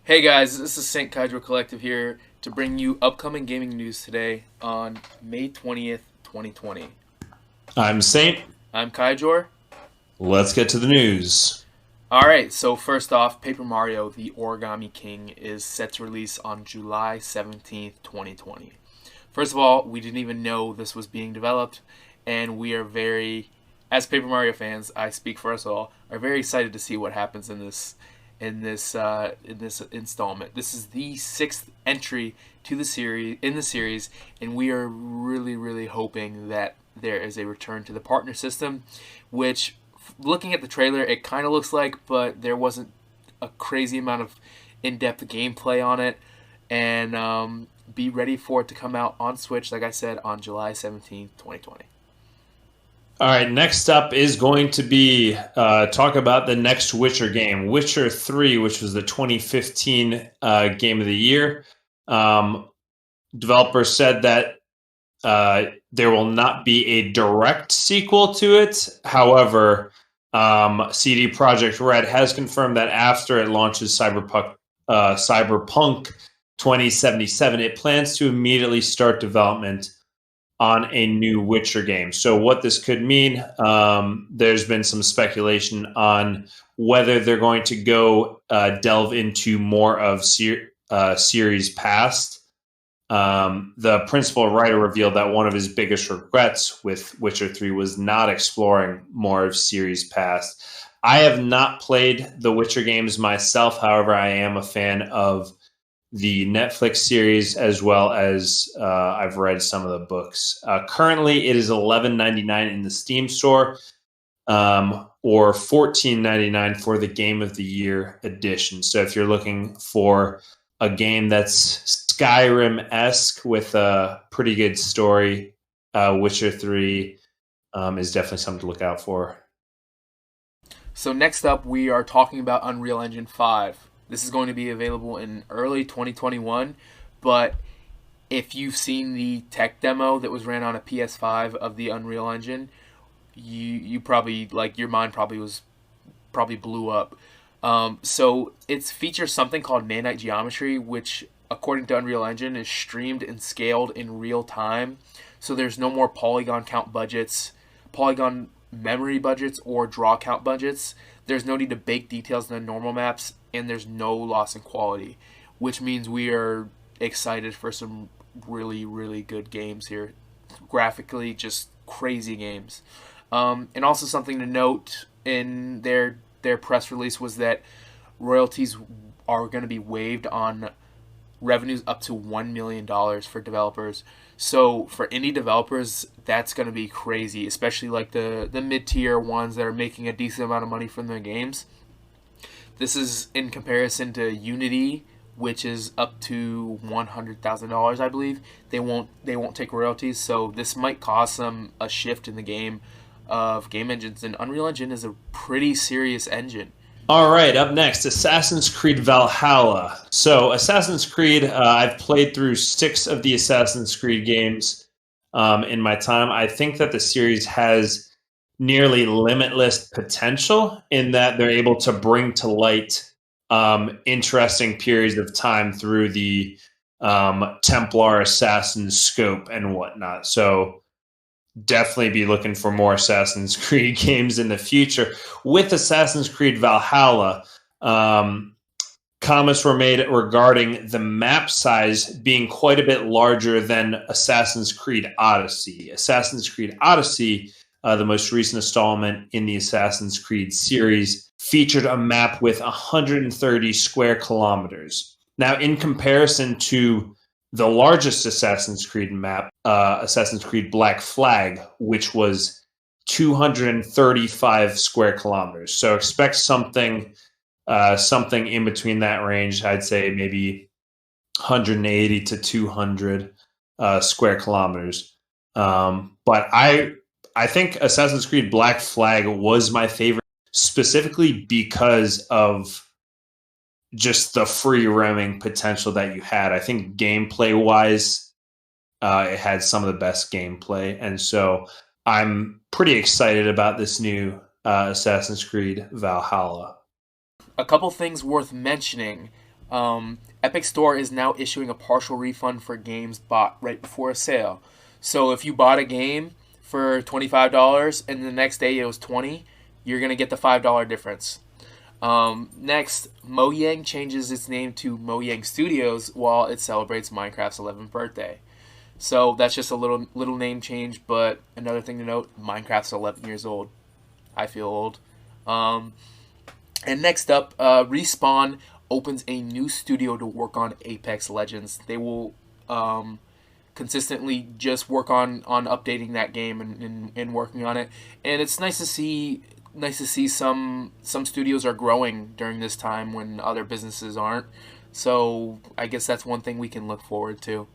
Hey guys, this is Kyjor Collective here to bring you upcoming gaming news today on May 20th, 2020. I'm Saint. I'm Kyjor. Let's get to the news. Alright, so first off, Paper Mario The Origami King is set to release on July 17th, 2020. First of all, we didn't even know this was being developed, and we are as Paper Mario fans, I speak for us all, are very excited to see what happens in this installment. This is the sixth entry to the series, and we are really hoping that there is a return to the partner system, which, looking at the trailer, it kind of looks like, but there wasn't a crazy amount of in-depth gameplay on it. And be ready for it to come out on Switch, like I said, on July 17th, 2020. All right, next up is going to be talk about the next Witcher game, Witcher 3, which was the 2015 game of the year. Developers said that there will not be a direct sequel to it. However, CD Projekt Red has confirmed that after it launches Cyberpunk 2077, it plans to immediately start development on a new Witcher game. So, what this could mean, there's been some speculation on whether they're going to go delve into more of series past. The principal writer revealed that one of his biggest regrets with Witcher 3 was not exploring more of series past. I have not played the Witcher games myself. However, I am a fan of the Netflix series as well as I've read some of the books. Currently, it is $11.99 in the Steam store, or $14.99 for the Game of the Year edition. So if you're looking for a game that's Skyrim-esque with a pretty good story, Witcher 3 is definitely something to look out for. So next up, we are talking about Unreal Engine 5. This is going to be available in early 2021, but if you've seen the tech demo that was ran on a PS5 of the Unreal Engine, you probably, like, your mind probably blew up. So it features something called nanite geometry, which, according to Unreal Engine, is streamed and scaled in real time. So there's no more polygon memory budgets, or draw count budgets. There's no need to bake details in the normal maps, and there's no loss in quality, which means we are excited for some really good games here. Graphically, just crazy games. And also, something to note in their press release was that royalties are going to be waived on revenues up to $1 million for developers. So for indie developers, that's going to be crazy, especially like the mid tier ones that are making a decent amount of money from their games. This is in comparison to Unity, which is up to $100,000, I believe. They won't take royalties, so this might cause them a shift in the game of game engines. And Unreal Engine is a pretty serious engine. All right, up next, Assassin's Creed Valhalla. So, Assassin's Creed, I've played through 6 of the Assassin's Creed games in my time. I think that the series has nearly limitless potential in that they're able to bring to light interesting periods of time through the Templar assassin scope and whatnot. So, definitely be looking for more Assassin's Creed games in the future. With Assassin's Creed Valhalla, comments were made regarding the map size being quite a bit larger than Assassin's Creed Odyssey. Assassin's Creed Odyssey, the most recent installment in the Assassin's Creed series, featured a map with 130 square kilometers. Now, in comparison to the largest Assassin's Creed map, Assassin's Creed Black Flag, which was 235 square kilometers. So expect something in between that range. I'd say maybe 180 to 200 square kilometers. But I think Assassin's Creed Black Flag was my favorite, specifically because of just the free roaming potential that you had. I think gameplay wise, it had some of the best gameplay. And so I'm pretty excited about this new Assassin's Creed Valhalla. A couple things worth mentioning. Epic Store is now issuing a partial refund for games bought right before a sale. So if you bought a game for $25 and the next day it was $20, you're gonna get the $5 difference. Next, Mojang changes its name to Mojang Studios while it celebrates Minecraft's 11th birthday. So that's just a little name change, but another thing to note: Minecraft's 11 years old. I feel old. Um, and next up, Respawn opens a new studio to work on Apex Legends. They will consistently just work on updating that game and working on it. And it's nice to see some studios are growing during this time when other businesses aren't. So I guess that's one thing we can look forward to.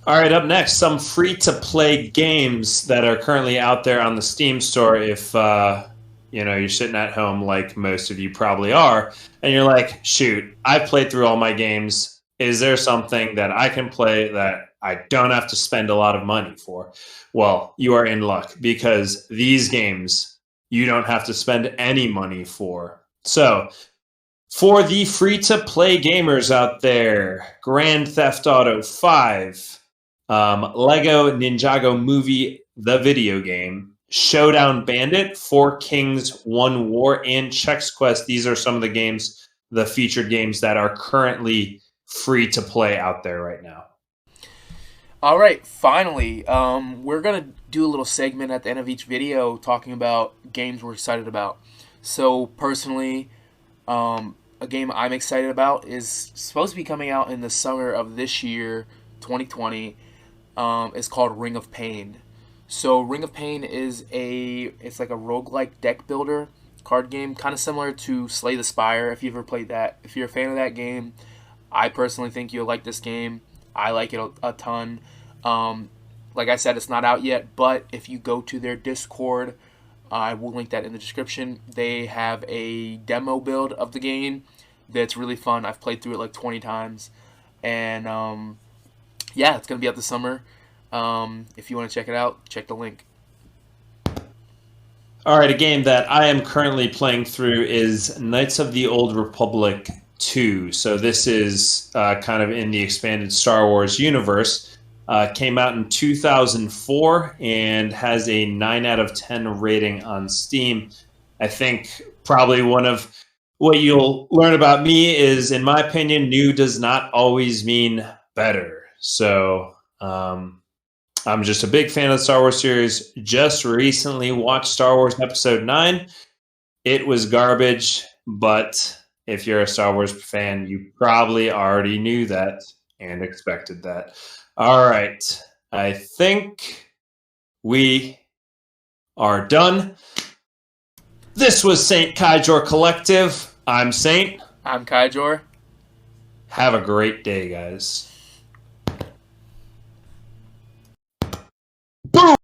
All right, up next, some free-to-play games that are currently out there on the Steam store. If you're sitting at home like most of you probably are, and you're like, shoot, I've played through all my games. Is there something that I can play that I don't have to spend a lot of money for? Well, you are in luck because these games you don't have to spend any money for. So, for the free-to-play gamers out there, Grand Theft Auto 5, Lego Ninjago Movie, the video game, Showdown Bandit, Four Kings, One War, and Chex Quest. These are some of the featured games that are currently free to play out there right now. All right, finally, we're gonna do a little segment at the end of each video talking about games we're excited about. So personally, a game I'm excited about is supposed to be coming out in the summer of this year, 2020. It's called Ring of Pain. So Ring of Pain it's like a roguelike deck builder card game, kind of similar to Slay the Spire. If you've ever played that, if you're a fan of that game, I personally think you'll like this game. I like it a ton. Like I said, it's not out yet, but if you go to their Discord, I will link that in the description. They have a demo build of the game that's really fun. I've played through it like 20 times, and yeah, it's gonna be out this summer. If you want to check it out, check the link. All right, a game that I am currently playing through is Knights of the Old Republic 2. So this is kind of in the expanded Star Wars universe. Came out in 2004 and has a 9 out of 10 rating on Steam. I think probably one of what you'll learn about me is, in my opinion, new does not always mean better. So I'm just a big fan of the Star Wars series. Just recently watched Star Wars Episode 9. It was garbage, but if you're a Star Wars fan, you probably already knew that and expected that. All right. I think we are done. This was Saint Kyjor Collective. I'm Saint. I'm Kyjor. Have a great day, guys. Boom!